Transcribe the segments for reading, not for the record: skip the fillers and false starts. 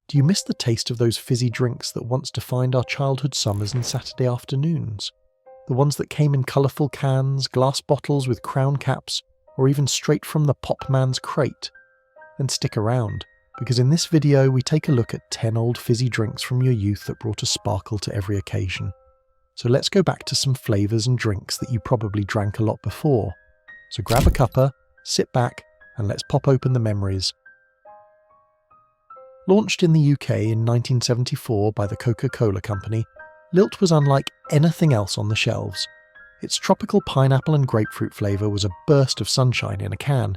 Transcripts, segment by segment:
Do you miss the taste of those fizzy drinks that once defined our childhood summers and Saturday afternoons? The ones that came in colourful cans, glass bottles with crown caps, or even straight from the Pop Man's crate? Then stick around, because in this video we take a look at 10 old fizzy drinks from your youth that brought a sparkle to every occasion. So let's go back to some flavours and drinks that you probably drank a lot before. So grab a cuppa, sit back, and let's pop open the memories. Launched in the UK in 1974 by the Coca-Cola Company, Lilt was unlike anything else on the shelves. Its tropical pineapple and grapefruit flavour was a burst of sunshine in a can,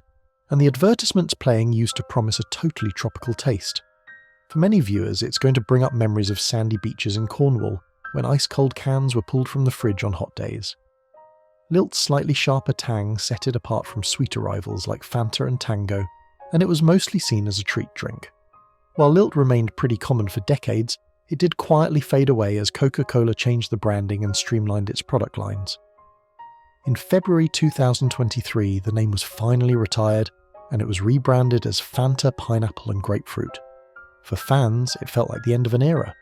and the advertisements playing used to promise a totally tropical taste. For many viewers, it's going to bring up memories of sandy beaches in Cornwall, when ice-cold cans were pulled from the fridge on hot days. Lilt's slightly sharper tang set it apart from sweeter rivals like Fanta and Tango, and it was mostly seen as a treat drink. While Lilt remained pretty common for decades, it did quietly fade away as Coca-Cola changed the branding and streamlined its product lines. In February 2023, the name was finally retired, and it was rebranded as Fanta Pineapple and Grapefruit. For fans, it felt like the end of an era.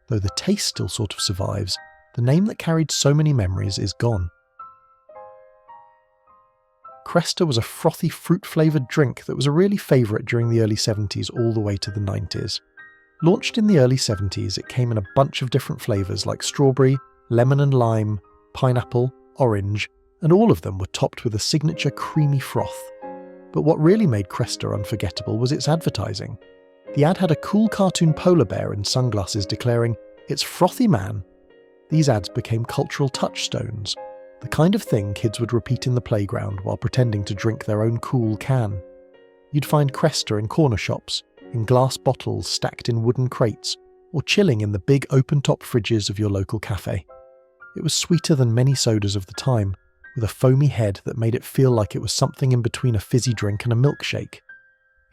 Though the taste still sort of survives, the name that carried so many memories is gone. Cresta was a frothy fruit-flavoured drink that was a really favourite during the early 70s all the way to the 90s. Launched in the early 70s, it came in a bunch of different flavours like strawberry, lemon and lime, pineapple, orange, and all of them were topped with a signature creamy froth. But what really made Cresta unforgettable was its advertising. The ad had a cool cartoon polar bear in sunglasses declaring, "It's frothy, man." These ads became cultural touchstones, the kind of thing kids would repeat in the playground while pretending to drink their own cool can. You'd find Cresta in corner shops, in glass bottles stacked in wooden crates, or chilling in the big open-top fridges of your local cafe. It was sweeter than many sodas of the time, with a foamy head that made it feel like it was something in between a fizzy drink and a milkshake.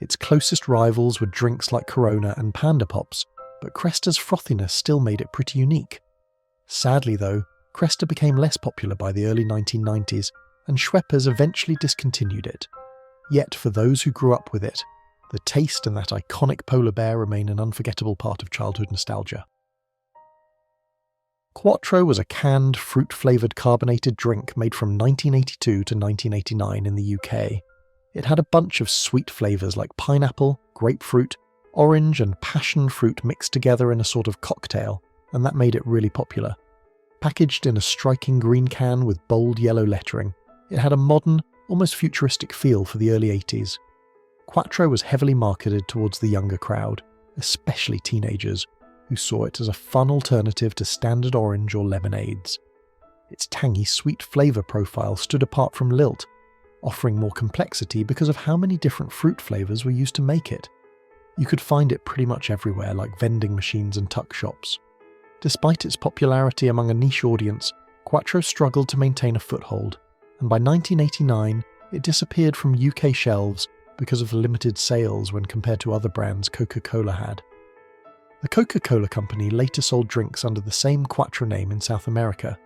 Its closest rivals were drinks like Corona and Panda Pops, but Cresta's frothiness still made it pretty unique. Sadly though, Cresta became less popular by the early 1990s, and Schweppes eventually discontinued it. Yet for those who grew up with it, the taste and that iconic polar bear remain an unforgettable part of childhood nostalgia. Quatro was a canned, fruit-flavoured carbonated drink made from 1982 to 1989 in the UK. It had a bunch of sweet flavours like pineapple, grapefruit, orange and passion fruit mixed together in a sort of cocktail, and that made it really popular. Packaged in a striking green can with bold yellow lettering, it had a modern, almost futuristic feel for the early 80s. Quatro was heavily marketed towards the younger crowd, especially teenagers, who saw it as a fun alternative to standard orange or lemonades. Its tangy sweet flavour profile stood apart from Lilt, offering more complexity because of how many different fruit flavours were used to make it. You could find it pretty much everywhere, like vending machines and tuck shops. Despite its popularity among a niche audience, Quatro struggled to maintain a foothold, and by 1989 it disappeared from UK shelves because of limited sales when compared to other brands Coca-Cola had. The Coca-Cola Company later sold drinks under the same Quatro name in South America.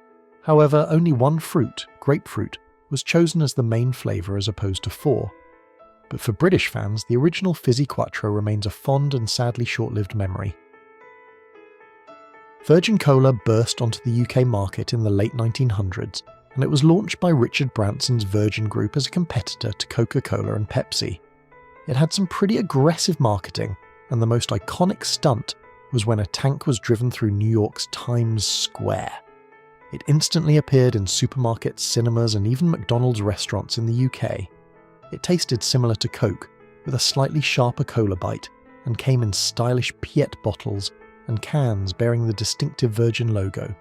However, only one fruit, grapefruit, was chosen as the main flavour as opposed to 4. But for British fans, the original fizzy Quatro remains a fond and sadly short-lived memory. Virgin Cola burst onto the UK market in the late 1900s, and it was launched by Richard Branson's Virgin Group as a competitor to Coca-Cola and Pepsi. It had some pretty aggressive marketing, and the most iconic stunt was when a tank was driven through New York's Times Square. It instantly appeared in supermarkets, cinemas, and even McDonald's restaurants in the UK. It tasted similar to Coke, with a slightly sharper cola bite, and came in stylish Piet bottles and cans bearing the distinctive Virgin logo.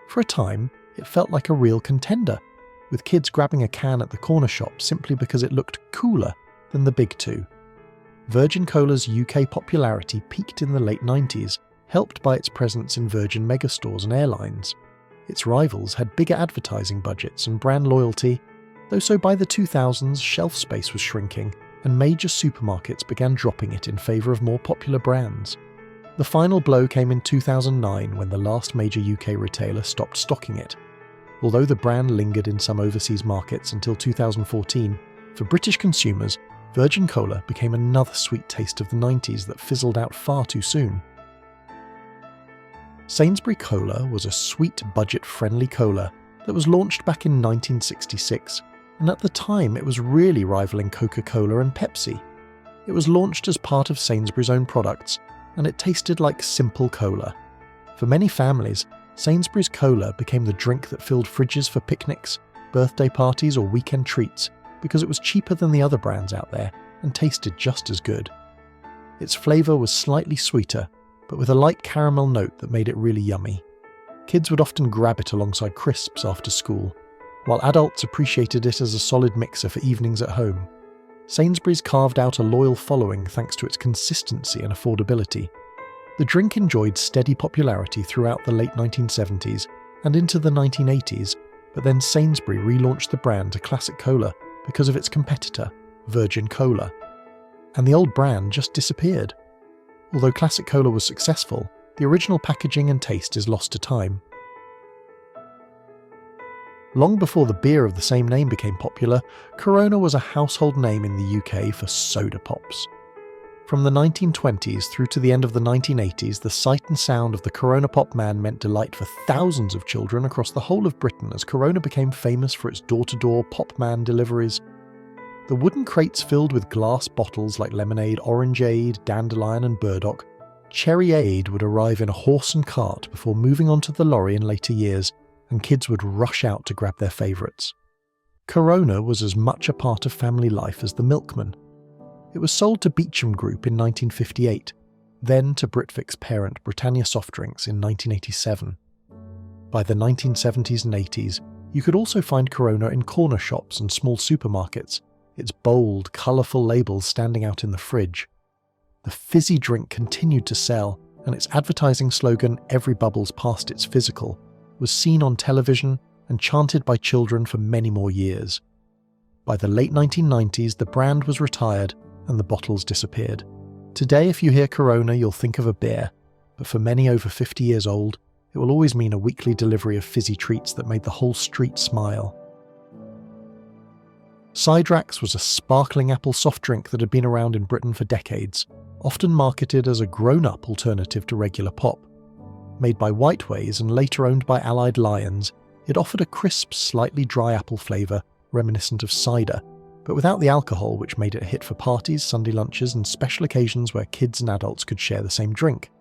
For a time, it felt like a real contender, with kids grabbing a can at the corner shop simply because it looked cooler than the big two. Virgin Cola's UK popularity peaked in the late 90s, helped by its presence in Virgin megastores and airlines. Its rivals had bigger advertising budgets and brand loyalty, though so by the 2000s shelf space was shrinking and major supermarkets began dropping it in favour of more popular brands. The final blow came in 2009 when the last major UK retailer stopped stocking it. Although the brand lingered in some overseas markets until 2014, for British consumers, Virgin Cola became another sweet taste of the 90s that fizzled out far too soon. Sainsbury Cola was a sweet, budget-friendly cola that was launched back in 1966, and at the time it was really rivaling Coca-Cola and Pepsi. It was launched as part of Sainsbury's own products, and it tasted like simple cola. For many families, Sainsbury's Cola became the drink that filled fridges for picnics, birthday parties or weekend treats because it was cheaper than the other brands out there and tasted just as good. Its flavour was slightly sweeter, but with a light caramel note that made it really yummy. Kids would often grab it alongside crisps after school, while adults appreciated it as a solid mixer for evenings at home. Sainsbury's carved out a loyal following thanks to its consistency and affordability. The drink enjoyed steady popularity throughout the late 1970s and into the 1980s, but then Sainsbury relaunched the brand to Classic Cola because of its competitor, Virgin Cola. And the old brand just disappeared. Although Classic Cola was successful, the original packaging and taste is lost to time. Long before the beer of the same name became popular, Corona was a household name in the UK for soda pops. From the 1920s through to the end of the 1980s, the sight and sound of the Corona Pop Man meant delight for thousands of children across the whole of Britain as Corona became famous for its door-to-door Pop Man deliveries. The wooden crates filled with glass bottles like lemonade, orangeade, dandelion and burdock, cherryade would arrive in a horse and cart before moving on to the lorry in later years, and kids would rush out to grab their favourites. Corona was as much a part of family life as the Milkman. It was sold to Beecham Group in 1958, then to Britvic's parent Britannia Soft Drinks in 1987. By the 1970s and 80s, you could also find Corona in corner shops and small supermarkets, its bold, colourful labels standing out in the fridge. The fizzy drink continued to sell, and its advertising slogan, "Every bubble's past its physical," was seen on television and chanted by children for many more years. By the late 1990s, the brand was retired and the bottles disappeared. Today, if you hear Corona, you'll think of a beer, but for many over 50 years old, it will always mean a weekly delivery of fizzy treats that made the whole street smile. Cydrax was a sparkling apple soft drink that had been around in Britain for decades, often marketed as a grown-up alternative to regular pop. Made by Whiteways and later owned by Allied Lions, it offered a crisp, slightly dry apple flavour reminiscent of cider, but without the alcohol, which made it a hit for parties, Sunday lunches and special occasions where kids and adults could share the same drink.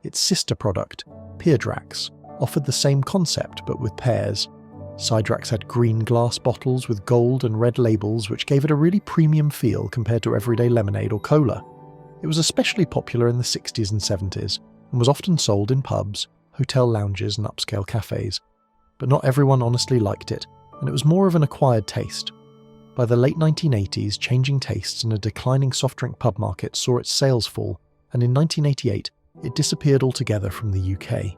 Its sister product, Peardax, offered the same concept but with pears. Cydrax had green glass bottles with gold and red labels which gave it a really premium feel compared to everyday lemonade or cola. It was especially popular in the 60s and 70s and was often sold in pubs, hotel lounges and upscale cafes. But not everyone honestly liked it, and it was more of an acquired taste. By the late 1980s, changing tastes and a declining soft drink pub market saw its sales fall, and in 1988 it disappeared altogether from the UK.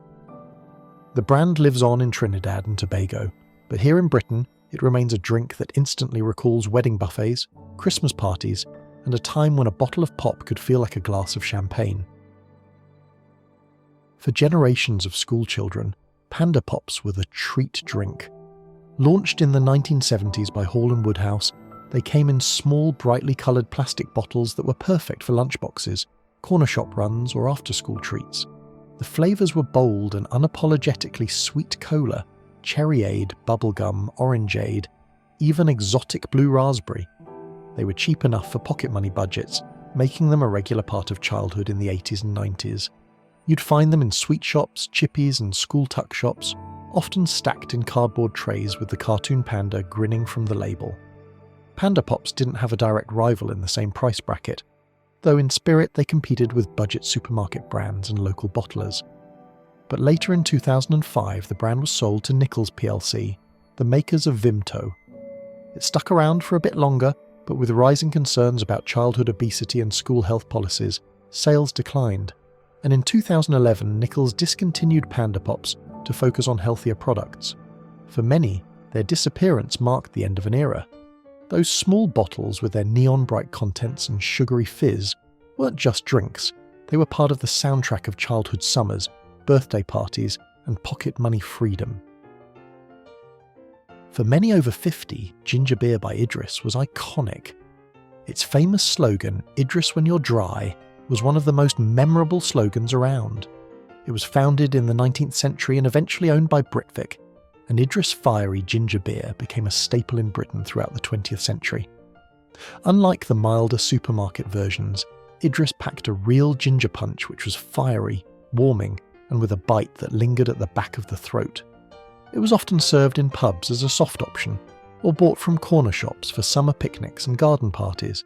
The brand lives on in Trinidad and Tobago, but here in Britain it remains a drink that instantly recalls wedding buffets, Christmas parties, and a time when a bottle of pop could feel like a glass of champagne. For generations of school children, Panda Pops were the treat drink. Launched in the 1970s by Hall & Woodhouse, they came in small, brightly coloured plastic bottles that were perfect for lunchboxes, corner shop runs or after-school treats. The flavours were bold and unapologetically sweet cola, cherryade, bubblegum, orangeade, even exotic blue raspberry. They were cheap enough for pocket money budgets, making them a regular part of childhood in the 80s and 90s. You'd find them in sweet shops, chippies and school tuck shops, often stacked in cardboard trays with the cartoon panda grinning from the label. Panda Pops didn't have a direct rival in the same price bracket, though in spirit they competed with budget supermarket brands and local bottlers. But later in 2005, the brand was sold to Nichols plc, the makers of Vimto. It stuck around for a bit longer, but with rising concerns about childhood obesity and school health policies, sales declined. And in 2011, Nichols discontinued Panda Pops to focus on healthier products. For many, their disappearance marked the end of an era. Those small bottles with their neon-bright contents and sugary fizz weren't just drinks, they were part of the soundtrack of childhood summers, birthday parties, and pocket money freedom. For many over 50, ginger beer by Idris was iconic. Its famous slogan, "Idris when you're dry," was one of the most memorable slogans around. It was founded in the 19th century and eventually owned by Britvic, and Idris fiery ginger beer became a staple in Britain throughout the 20th century. Unlike the milder supermarket versions, Idris packed a real ginger punch which was fiery, warming, and with a bite that lingered at the back of the throat. It was often served in pubs as a soft option, or bought from corner shops for summer picnics and garden parties.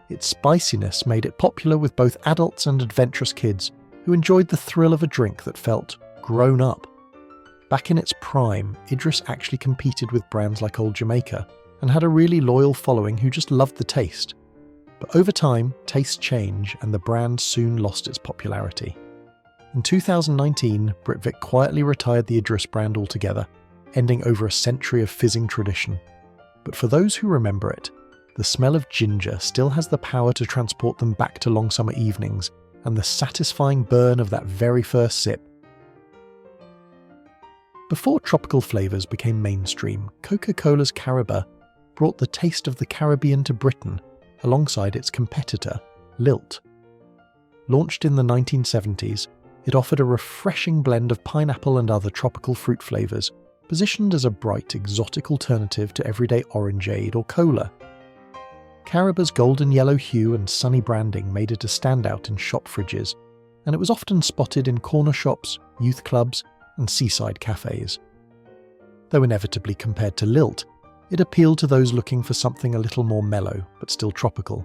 Its spiciness made it popular with both adults and adventurous kids who enjoyed the thrill of a drink that felt grown up. Back in its prime, Idris actually competed with brands like Old Jamaica and had a really loyal following who just loved the taste. But over time, tastes change and the brand soon lost its popularity. In 2019, Britvic quietly retired the Idris brand altogether, ending over a century of fizzing tradition. But for those who remember it, the smell of ginger still has the power to transport them back to long summer evenings and the satisfying burn of that very first sip. Before tropical flavours became mainstream, Coca-Cola's Cariba brought the taste of the Caribbean to Britain alongside its competitor, Lilt. Launched in the 1970s, it offered a refreshing blend of pineapple and other tropical fruit flavours, positioned as a bright, exotic alternative to everyday orangeade or cola. Cariba's golden yellow hue and sunny branding made it a standout in shop fridges, and it was often spotted in corner shops, youth clubs, and seaside cafes. Though inevitably compared to Lilt, it appealed to those looking for something a little more mellow, but still tropical.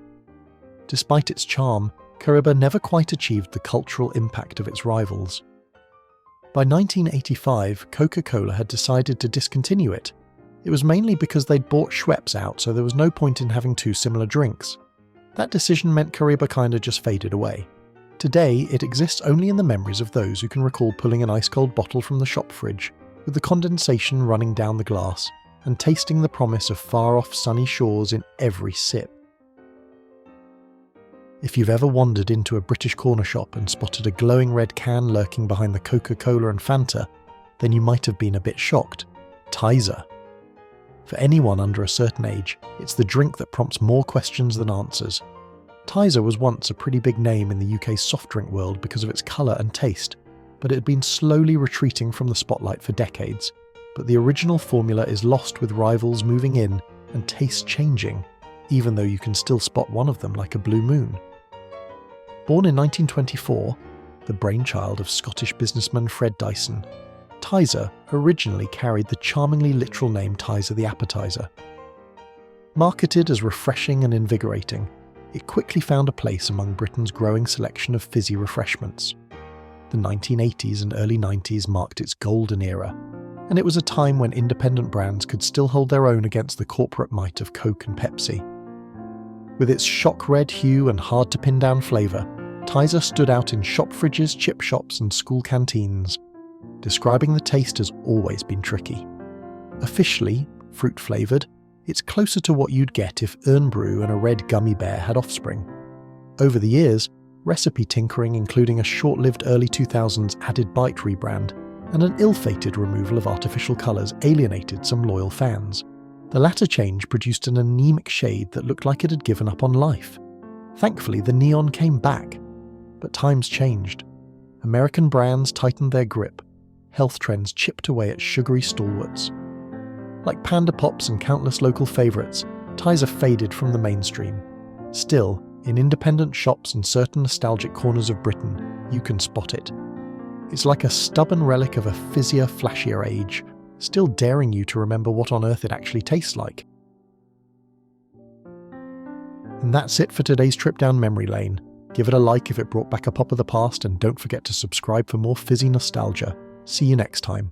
Despite its charm, Cariba never quite achieved the cultural impact of its rivals. By 1985, Coca-Cola had decided to discontinue it. It was mainly because they'd bought Schweppes out, so there was no point in having two similar drinks. That decision meant Cariba kinda just faded away. Today, it exists only in the memories of those who can recall pulling an ice-cold bottle from the shop fridge, with the condensation running down the glass, and tasting the promise of far-off sunny shores in every sip. If you've ever wandered into a British corner shop and spotted a glowing red can lurking behind the Coca-Cola and Fanta, then you might have been a bit shocked. Tizer. For anyone under a certain age, it's the drink that prompts more questions than answers. Tizer was once a pretty big name in the UK's soft drink world because of its colour and taste, but it had been slowly retreating from the spotlight for decades. But the original formula is lost with rivals moving in and tastes changing, even though you can still spot one of them like a blue moon. Born in 1924, the brainchild of Scottish businessman Fred Dyson, Tizer originally carried the charmingly literal name Tizer the Appetizer. Marketed as refreshing and invigorating, it quickly found a place among Britain's growing selection of fizzy refreshments. The 1980s and early 90s marked its golden era, and it was a time when independent brands could still hold their own against the corporate might of Coke and Pepsi. With its shock red hue and hard-to-pin-down flavour, Tizer stood out in shop fridges, chip shops and school canteens. Describing the taste has always been tricky. Officially, fruit-flavoured, it's closer to what you'd get if Irn-Bru and a red gummy bear had offspring. Over the years, recipe tinkering including a short-lived early 2000s Added Bite rebrand and an ill-fated removal of artificial colours alienated some loyal fans. The latter change produced an anemic shade that looked like it had given up on life. Thankfully, the neon came back. But times changed. American brands tightened their grip. Health trends chipped away at sugary stalwarts. Like Panda Pops and countless local favourites, Tizer faded from the mainstream. Still, in independent shops and certain nostalgic corners of Britain, you can spot it. It's like a stubborn relic of a fizzier, flashier age, still daring you to remember what on earth it actually tastes like. And that's it for today's trip down memory lane. Give it a like if it brought back a pop of the past, and don't forget to subscribe for more fizzy nostalgia. See you next time.